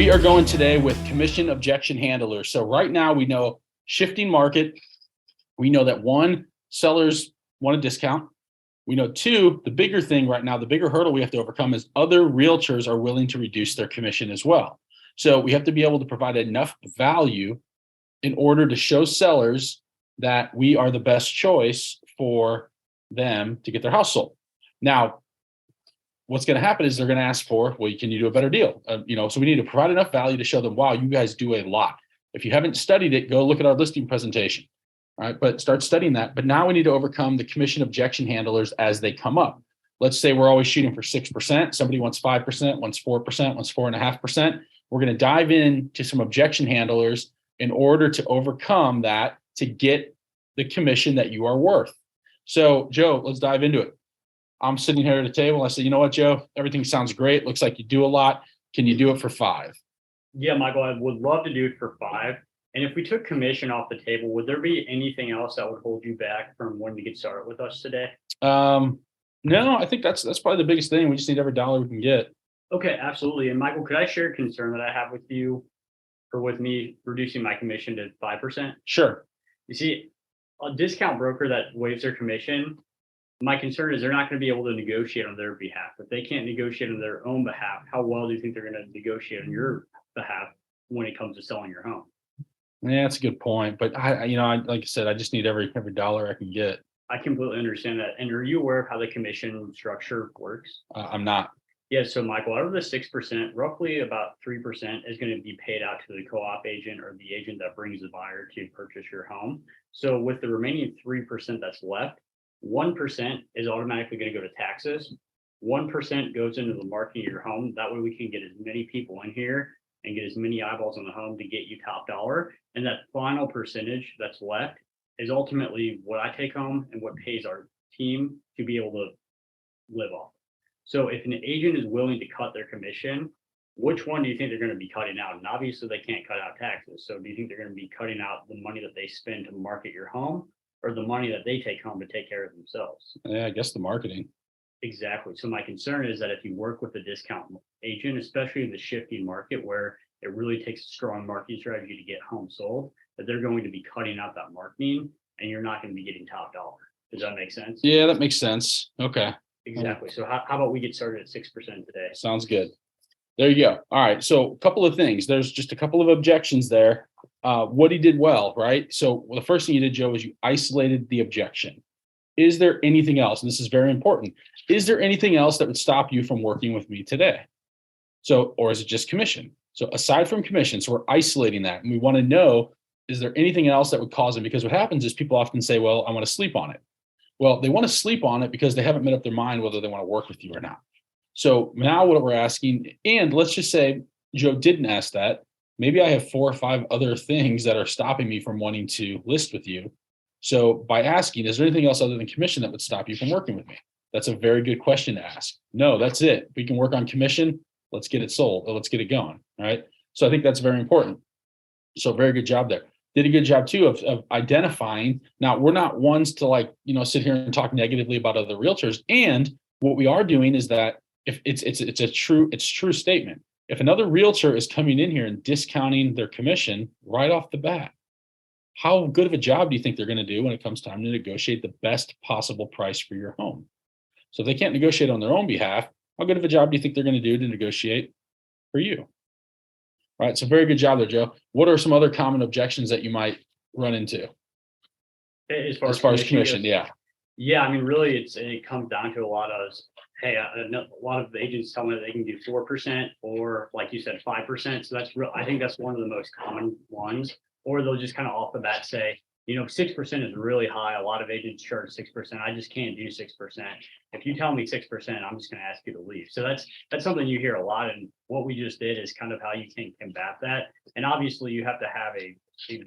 We are going today with commission objection handlers. So right now we know shifting market. We know that one, sellers want a discount. We know two, the bigger thing right now, the bigger hurdle we have to overcome is other realtors are willing to reduce their commission as well. So we have to be able to provide enough value in order to show sellers that we are the best choice for them to get their house sold. Now, what's going to happen is they're going to ask for, well, can you do a better deal? So we need to provide enough value to show them, wow, you guys do a lot. If you haven't studied it, go look at our listing presentation. All right, but start studying that. But now we need to overcome the commission objection handlers as they come up. Let's say we're always shooting for 6%. Somebody wants 5%, wants 4%, wants 4.5%. We're going to dive into some objection handlers in order to overcome that to get the commission that you are worth. So, Joe, let's dive into it. I'm sitting here at a table. I said, you know what, Joe, everything sounds great. Looks like you do a lot. Can you do it for 5? Yeah, Michael, I would love to do it for 5. And if we took commission off the table, would there be anything else that would hold you back from wanting to get started with us today? No, I think that's probably the biggest thing. We just need every dollar we can get. Okay, absolutely. And Michael, could I share a concern that I have with you or with me reducing my commission to 5%? Sure. You see, a discount broker that waives their commission, my concern is they're not going to be able to negotiate on their behalf. If they can't negotiate on their own behalf, how well do you think they're going to negotiate on your behalf when it comes to selling your home? Yeah, that's a good point. But I like I said, I just need every dollar I can get. I completely understand that. And are you aware of how the commission structure works? I'm not. Yeah, so Michael, out of the 6%, roughly about 3% is going to be paid out to the co-op agent or the agent that brings the buyer to purchase your home. So with the remaining 3% that's left, 1% is automatically going to go to taxes. 1% goes into the marketing of your home. That way we can get as many people in here and get as many eyeballs on the home to get you top dollar. And that final percentage that's left is ultimately what I take home and what pays our team to be able to live off. So if an agent is willing to cut their commission, which one do you think they're going to be cutting out? And obviously they can't cut out taxes. So do you think they're going to be cutting out the money that they spend to market your home or the money that they take home to take care of themselves? Yeah, I guess the marketing. Exactly. So my concern is that if you work with a discount agent, especially in the shifting market where it really takes a strong marketing strategy to get homes sold, that they're going to be cutting out that marketing and you're not going to be getting top dollar. Does that make sense? Yeah, that makes sense. Okay. Exactly. So how about we get started at 6% today? Sounds good. There you go. All right. So a couple of things. There's just a couple of objections there. What he did well, right? So the first thing you did, Joe, is you isolated the objection. Is there anything else? And this is very important. Is there anything else that would stop you from working with me today? So, or is it just commission? So aside from commission, so we're isolating that. And we want to know, is there anything else that would cause it? Because what happens is people often say, well, I want to sleep on it. Well, they want to sleep on it because they haven't made up their mind whether they want to work with you or not. So now what we're asking, and let's just say Joe didn't ask that. Maybe I have 4 or 5 other things that are stopping me from wanting to list with you. So by asking, is there anything else other than commission that would stop you from working with me? That's a very good question to ask. No, that's it. We can work on commission. Let's get it sold. Or let's get it going. All right. So I think that's very important. So very good job there. Did a good job too of identifying. Now we're not ones to sit here and talk negatively about other realtors. And what we are doing is that if it's a true statement. If another realtor is coming in here and discounting their commission right off the bat, how good of a job do you think they're going to do when it comes time to negotiate the best possible price for your home? So if they can't negotiate on their own behalf, how good of a job do you think they're going to do to negotiate for you? All right. So very good job there, Joe. What are some other common objections that you might run into? As far as commission, yeah. Yeah, I mean, really, it comes down to a lot of, hey, a lot of agents tell me that they can do 4% or, like you said, 5%. So that's real. I think that's one of the most common ones. Or they'll just kind of off the bat say, 6% is really high. A lot of agents charge 6%. I just can't do 6%. If you tell me 6%, I'm just going to ask you to leave. So that's something you hear a lot. And what we just did is kind of how you can combat that. And obviously, you have to have a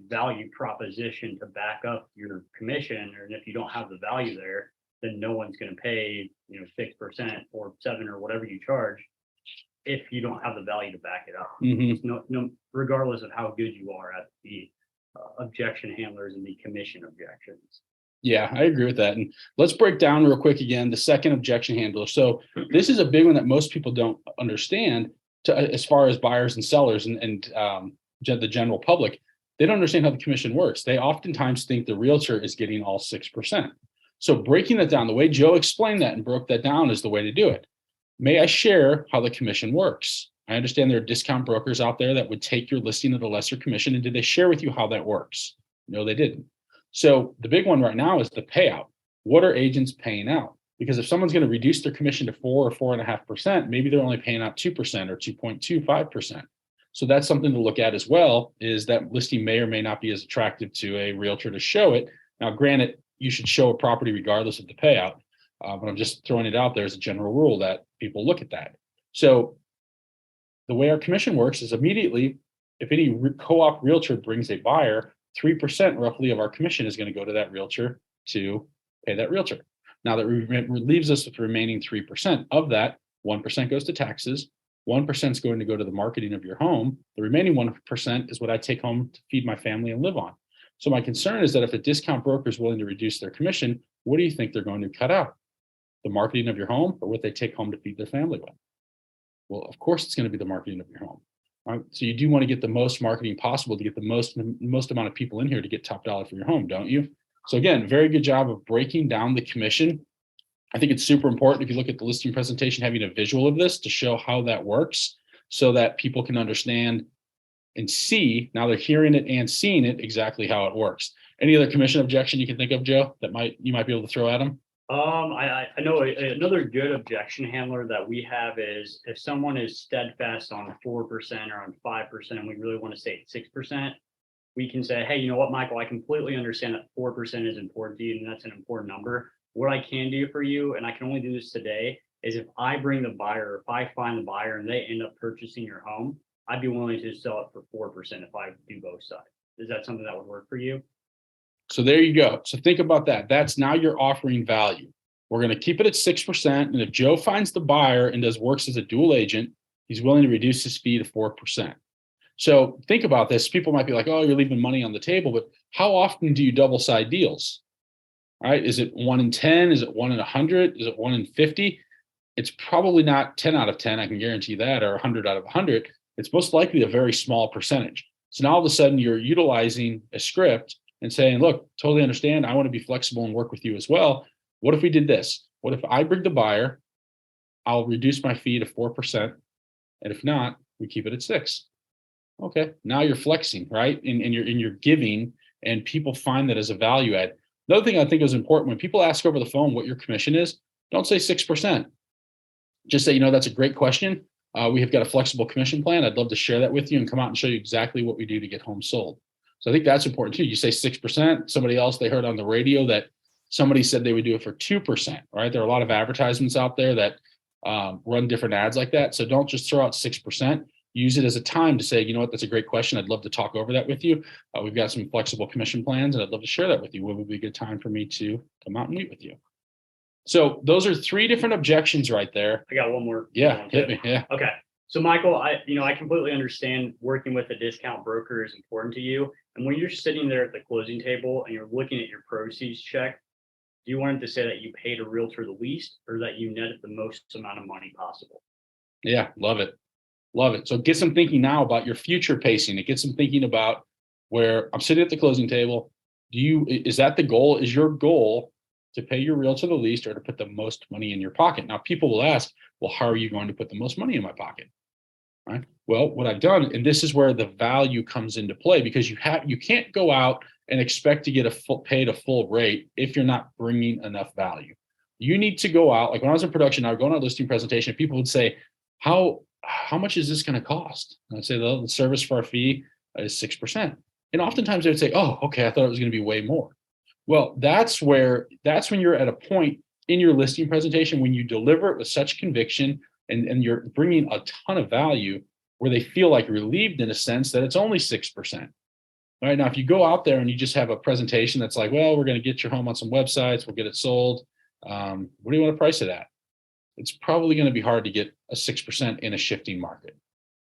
value proposition to back up your commission. And if you don't have the value there, then no one's going to pay 6% or 7% or whatever you charge if you don't have the value to back it up. Mm-hmm. No, regardless of how good you are at the objection handlers and the commission objections. Yeah, I agree with that. And let's break down real quick again the second objection handler. So this is a big one that most people don't understand. as far as buyers and sellers the general public, they don't understand how the commission works. They oftentimes think the realtor is getting all 6%. So breaking that down, the way Joe explained that and broke that down is the way to do it. May I share how the commission works? I understand there are discount brokers out there that would take your listing at a lesser commission. And did they share with you how that works? No, they didn't. So the big one right now is the payout. What are agents paying out? Because if someone's going to reduce their commission to 4 or 4.5%, maybe they're only paying out 2% or 2.25%. So that's something to look at as well, is that listing may or may not be as attractive to a realtor to show it. Now, granted, you should show a property regardless of the payout, but I'm just throwing it out there as a general rule that people look at that. So the way our commission works is immediately, if any co-op realtor brings a buyer, 3% roughly of our commission is going to go to that realtor to pay that realtor. Now that leaves us with the remaining 3%. Of that, 1% goes to taxes, 1% is going to go to the marketing of your home. The remaining 1% is what I take home to feed my family and live on. So my concern is that if a discount broker is willing to reduce their commission, what do you think they're going to cut out? The marketing of your home or what they take home to feed their family with? Well, of course, it's going to be the marketing of your home. Right? So you do want to get the most marketing possible to get the most amount of people in here to get top dollar for your home, don't you? So again, very good job of breaking down the commission. I think it's super important if you look at the listing presentation, having a visual of this to show how that works so that people can understand and see, now they're hearing it and seeing it, exactly how it works. Any other commission objection you can think of, Joe, that you might be able to throw at them? I know another good objection handler that we have is if someone is steadfast on 4% or on 5%, and we really want to say 6%, we can say, hey, you know what, Michael, I completely understand that 4% is important to you, and that's an important number. What I can do for you, and I can only do this today, is if I bring the buyer, if I find the buyer and they end up purchasing your home, I'd be willing to sell it for 4% if I do both sides. Is that something that would work for you? So there you go. So think about that. That's now you're offering value. We're going to keep it at 6%. And if Joe finds the buyer and works as a dual agent, he's willing to reduce his fee to 4%. So think about this. People might be like, oh, you're leaving money on the table, but how often do you double side deals? All right. Is it 1 in 10? Is it 1 in 100? Is it 1 in 50? It's probably not 10 out of 10. I can guarantee that, or 100 out of 100. It's most likely a very small percentage. So now all of a sudden you're utilizing a script and saying, look, totally understand. I want to be flexible and work with you as well. What if we did this? What if I bring the buyer? I'll reduce my fee to 4%. And if not, we keep it at 6%. Okay. Now you're flexing, right? And you're giving, and people find that as a value add. Another thing I think is important, when people ask over the phone what your commission is, don't say 6%. Just say, that's a great question. We have got a flexible commission plan. I'd love to share that with you and come out and show you exactly what we do to get homes sold. So I think that's important too. You say 6%, somebody else, they heard on the radio that somebody said they would do it for 2%, right? There are a lot of advertisements out there that run different ads like that. So don't just throw out 6%. Use it as a time to say, you know what, that's a great question. I'd love to talk over that with you. We've got some flexible commission plans and I'd love to share that with you. What would be a good time for me to come out and meet with you? So those are 3 different objections right there. I got one more. Yeah, hit me. Yeah. Okay. So Michael, I completely understand working with a discount broker is important to you. And when you're sitting there at the closing table and you're looking at your proceeds check, do you want it to say that you paid a realtor the least or that you netted the most amount of money possible? Yeah, love it. Love it. So get some thinking now about your future pacing. It gets some thinking about where I'm sitting at the closing table. Is that the goal? Is your goal to pay your realtor the least or to put the most money in your pocket? Now, people will ask, well, how are you going to put the most money in my pocket? Right. Well, what I've done, and this is where the value comes into play, because you can't go out and expect to get paid a full rate if you're not bringing enough value. You need to go out. Like when I was in production, I would go on a listing presentation. People would say, how much is this going to cost? And I'd say the service for our fee is 6%. And oftentimes they would say, oh, okay, I thought it was going to be way more. Well, that's when you're at a point in your listing presentation when you deliver it with such conviction and you're bringing a ton of value where they feel like relieved in a sense that it's only 6%. All right. Now, if you go out there and you just have a presentation that's like, well, we're going to get your home on some websites, we'll get it sold. What do you want to price it at? It's probably going to be hard to get a 6% in a shifting market,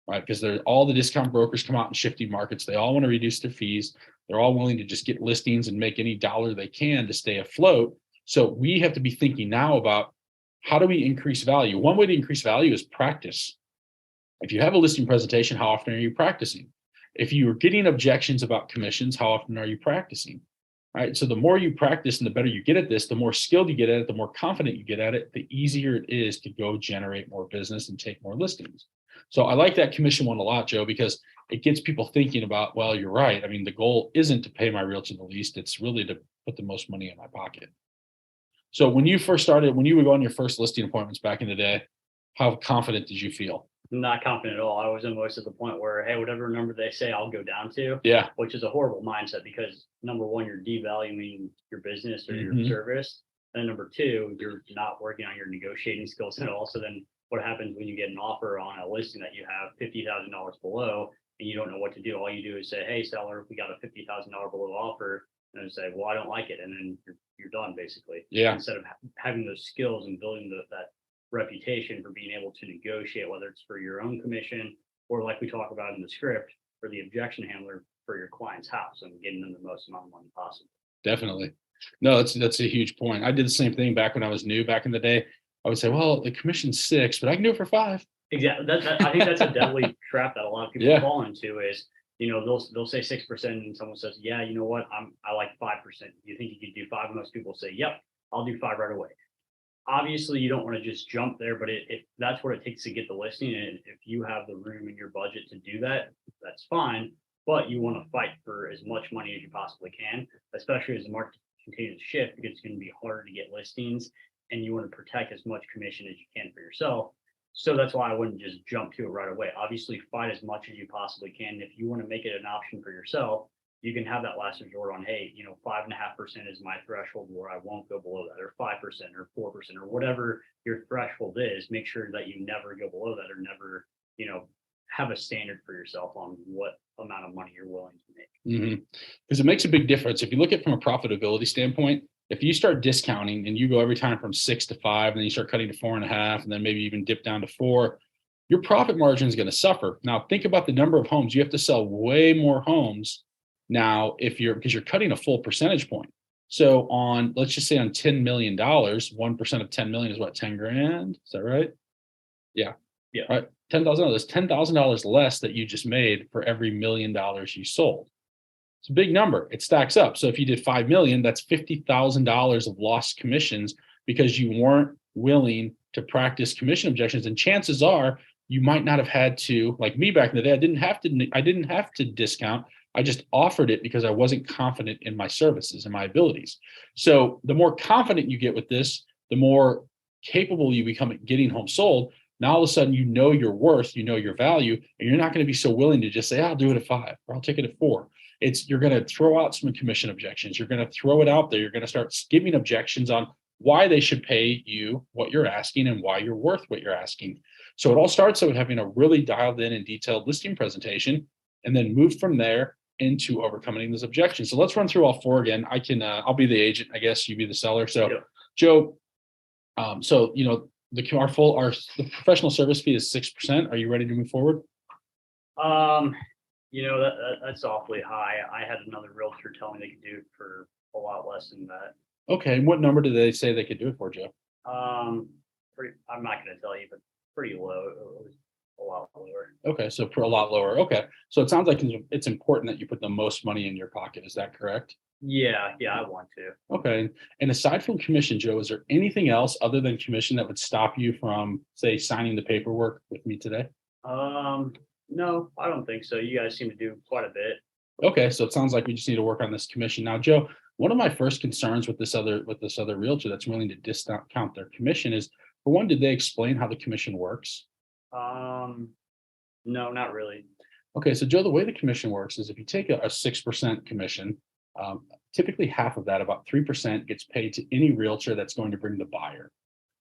right? Because all the discount brokers come out in shifting markets. They all want to reduce their fees. They're all willing to just get listings and make any dollar they can to stay afloat. So we have to be thinking now about how do we increase value? One way to increase value is practice. If you have a listing presentation, how often are you practicing? If you are getting objections about commissions, how often are you practicing? All right. So the more you practice and the better you get at this, the more skilled you get at it, the more confident you get at it, the easier it is to go generate more business and take more listings. So I like that commission one a lot, Joe, because it gets people thinking about, well, you're right. I mean, the goal isn't to pay my realtor the least, it's really to put the most money in my pocket. So when you first started, when you would go on your first listing appointments back in the day, how confident did you feel? Not confident at all. I was almost at the point where, hey, whatever number they say, I'll go down to, Yeah. which is a horrible mindset because number one, you're devaluing your business or your service. And number two, you're not working on your negotiating skills at all. So then what happens when you get an offer on a listing that you have $50,000 below and you don't know what to do? All you do is say, hey, seller, we got a $50,000 below offer. And then say, well, I don't like it. And then you're done basically. Yeah. Instead of having those skills and building that reputation for being able to negotiate, whether it's for your own commission or like we talk about in the script for the objection handler for your client's house and getting them the most amount of money possible. Definitely. No, that's a huge point. I did the same thing back when I was new back in the day. I would say, well, the commission's 6, but I can do it for 5. Exactly. I think that's a deadly trap that a lot of people Yeah. fall into is, you know, they'll say 6% and someone says, yeah, you know what, I like 5%. You think you could do 5? Most people say, yep, I'll do 5 right away. Obviously, you don't want to just jump there, but if that's what it takes to get the listing, and if you have the room in your budget to do that, that's fine. But you want to fight for as much money as you possibly can, especially as the market continues to shift, because it's going to be harder to get listings, and you want to protect as much commission as you can for yourself. So that's why I wouldn't just jump to it right away. Obviously, fight as much as you possibly can. If you want to make it an option for yourself, you can have that last resort on, hey, you know, 5.5% is my threshold where I won't go below that, or 5% or 4% or whatever your threshold is. Make sure that you never go below that, or never, you know, have a standard for yourself on what amount of money you're willing to make. Because it makes a big difference. If you look at it from a profitability standpoint, if you start discounting and you go every time from 6 to 5, and then you start cutting to 4.5, and then maybe even dip down to 4, your profit margin is going to suffer. Now, think about the number of homes. You have to sell way more homes now because you're cutting a full percentage point. So on, let's just say on $10 million, 1% of 10 million is what, 10 grand? Is that right? Yeah. Yeah. Right. $10,000. That's $10,000 less that you just made for every $1 million you sold. It's a big number. It stacks up. So if you did 5 million, that's $50,000 of lost commissions because you weren't willing to practice commission objections. And chances are you might not have had to, like me back in the day, I didn't have to discount. I just offered it because I wasn't confident in my services and my abilities. So the more confident you get with this, the more capable you become at getting homes sold. Now all of a sudden, you know your worth, you know your value, and you're not going to be so willing to just say, I'll do it at 5 or I'll take it at 4. You're going to throw out some commission objections. You're going to throw it out there. You're going to start giving objections on why they should pay you what you're asking and why you're worth what you're asking. So it all starts with having a really dialed in and detailed listing presentation, and then move from there into overcoming those objections. So let's run through all 4 again. I'll be the agent, I guess, you be the seller. So Yeah. Joe, so, you know, the professional service fee is 6%. Are you ready to move forward? You know, that's awfully high. I had another realtor tell me they could do it for a lot less than that. Okay. And what number did they say they could do it for, Joe? I'm not going to tell you, but pretty low. It was a lot lower. Okay. So for a lot lower. Okay. So it sounds like it's important that you put the most money in your pocket. Is that correct? Yeah, I want to. Okay. And aside from commission, Joe, is there anything else other than commission that would stop you from, say, signing the paperwork with me today? No, I don't think so. You guys seem to do quite a bit. Okay. So it sounds like we just need to work on this commission. Now, Joe, one of my first concerns with this other realtor that's willing to discount their commission is, for one, did they explain how the commission works? No, not really. Okay. So Joe, the way the commission works is if you take a 6% commission, typically half of that, about 3%, gets paid to any realtor that's going to bring the buyer.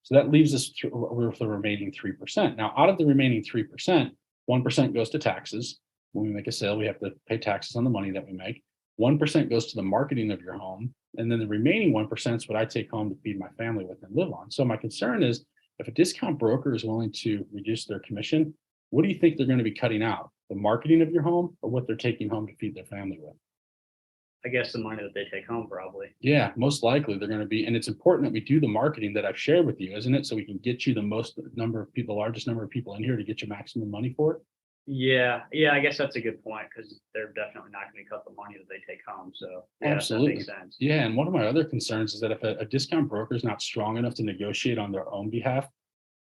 So that leaves us with the remaining 3%. Now, out of the remaining 3%, 1% goes to taxes. When we make a sale, we have to pay taxes on the money that we make. 1% goes to the marketing of your home. And then the remaining 1% is what I take home to feed my family with and live on. So my concern is, if a discount broker is willing to reduce their commission, what do you think they're going to be cutting out? The marketing of your home, or what they're taking home to feed their family with? I guess the money that they take home probably. Yeah, most likely they're going to be, and it's important that we do the marketing that I've shared with you, isn't it? So we can get you the largest number of people in here to get you maximum money for it. Yeah, yeah, I guess that's a good point because they're definitely not going to cut the money that they take home. So yeah, Absolutely. that makes sense. Yeah, and one of my other concerns is that if a discount broker is not strong enough to negotiate on their own behalf,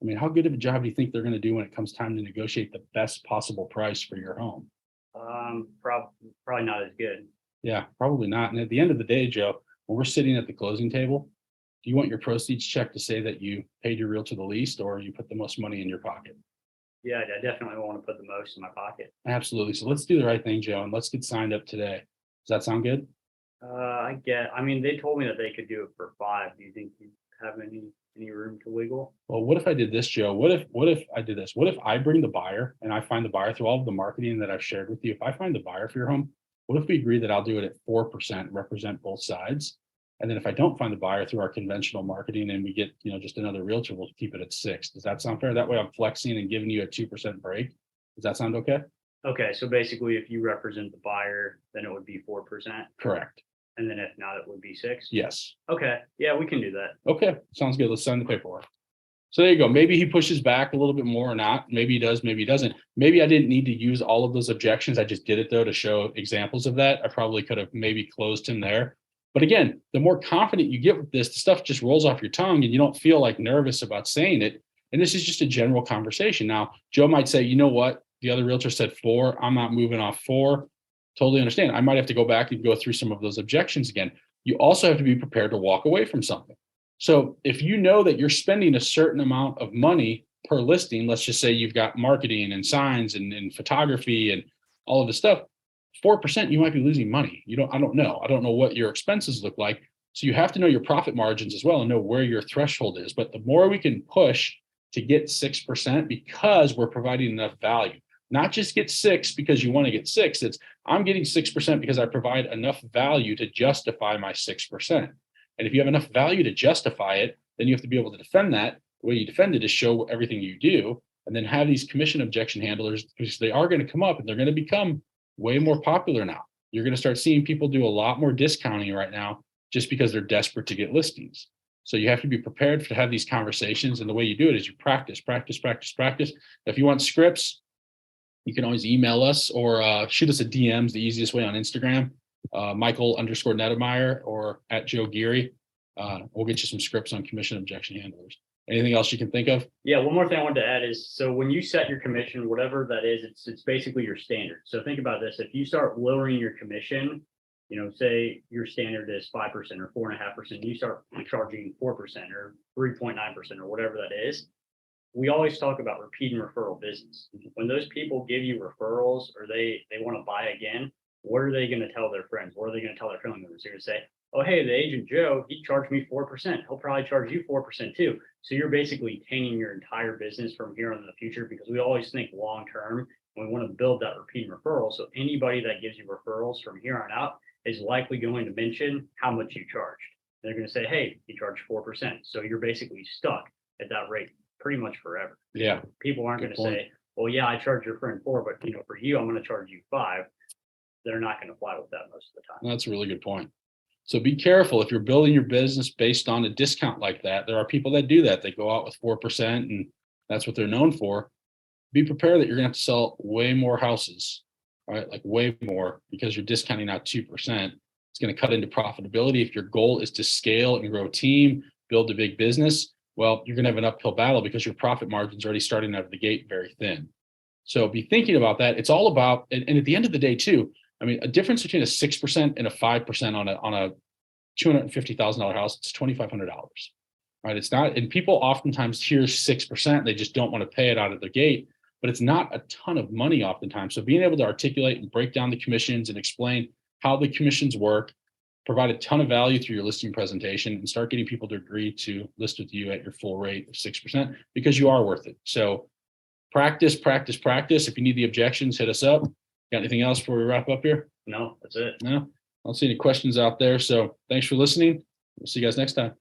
I mean, how good of a job do you think they're going to do when it comes time to negotiate the best possible price for your home? Probably not as good. Yeah, probably not. And at the end of the day, Joe, when we're sitting at the closing table, do you want your proceeds check to say that you paid your realtor the least or you put the most money in your pocket? Yeah, I definitely want to put the most in my pocket. Absolutely. So let's do the right thing, Joe, and let's get signed up today. Does that sound good? I mean, they told me that they could do it for 5. Do you think you have any room to wiggle? Well, what if I did this, Joe? What if I did this? What if I bring the buyer and I find the buyer through all of the marketing that I've shared with you? If I find the buyer for your home, what if we agree that I'll do it at 4%, represent both sides? And then if I don't find the buyer through our conventional marketing and we get, just another realtor, we'll keep it at 6. Does that sound fair? That way I'm flexing and giving you a 2% break. Does that sound okay? Okay, so basically, if you represent the buyer, then it would be 4%, Correct. and then if not, it would be 6. Yes. Okay, yeah, we can do that. Okay. Sounds good. Let's sign the paperwork. So there you go. Maybe he pushes back a little bit more or not. Maybe he does, maybe he doesn't. Maybe I didn't need to use all of those objections. I just did it though to show examples of that. I probably could have maybe closed him there. But again, the more confident you get with this, the stuff just rolls off your tongue and you don't feel like nervous about saying it. And this is just a general conversation. Now, Joe might say, you know what? The other realtor said 4. I'm not moving off 4. Totally understand. I might have to go back and go through some of those objections again. You also have to be prepared to walk away from something. So if you know that you're spending a certain amount of money per listing, let's just say you've got marketing and signs and photography and all of this stuff, 4%, you might be losing money. I don't know. I don't know what your expenses look like. So you have to know your profit margins as well and know where your threshold is. But the more we can push to get 6% because we're providing enough value, not just get 6 because you want to get 6. It's I'm getting 6% because I provide enough value to justify my 6%. And if you have enough value to justify it, then you have to be able to defend that. The way you defend it is show everything you do and then have these commission objection handlers because they are going to come up and they're going to become way more popular now. You're going to start seeing people do a lot more discounting right now just because they're desperate to get listings. So you have to be prepared to have these conversations. And the way you do it is you practice. If you want scripts, you can always email us or shoot us a DMs, the easiest way on Instagram, Michael_Nettemeyer or at Joe Geary. We'll get you some scripts on commission objection handlers. Anything else you can think of? Yeah, one more thing I wanted to add is, so when you set your commission, whatever that is, it's basically your standard. So think about this. If you start lowering your commission, say your standard is 5% or 4.5%, you start charging 4% or 3.9% or whatever that is. We always talk about repeat and referral business. When those people give you referrals or they want to buy again, what are they going to tell their friends? What are they going to tell their family members? They're going to say, oh, hey, the agent Joe, he charged me 4%. He'll probably charge you 4% too. So you're basically tainting your entire business from here on in the future because we always think long term and we want to build that repeat and referral. So anybody that gives you referrals from here on out is likely going to mention how much you charged. They're going to say, hey, you charged 4%. So you're basically stuck at that rate pretty much forever. Yeah. People aren't going to say, well, yeah, I charge your friend 4, but for you, I'm going to charge you 5. They're not going to fly with that most of the time. That's a really good point. So be careful if you're building your business based on a discount like that. There are people that do that. They go out with 4% and that's what they're known for. Be prepared that you're going to have to sell way more houses, right? Like way more because you're discounting out 2%. It's going to cut into profitability. If your goal is to scale and grow a team, build a big business, well, you're going to have an uphill battle because your profit margin's already starting out of the gate very thin. So be thinking about that. It's all about, and at the end of the day too, I mean, a difference between a 6% and a 5% on a $250,000 house, it's $2,500, right? It's not, and people oftentimes hear 6%, they just don't want to pay it out of the gate, but it's not a ton of money oftentimes. So being able to articulate and break down the commissions and explain how the commissions work, provide a ton of value through your listing presentation and start getting people to agree to list with you at your full rate of 6% because you are worth it. So practice. If you need the objections, hit us up. Got anything else before we wrap up here? No, that's it. No, I don't see any questions out there. So thanks for listening. We'll see you guys next time.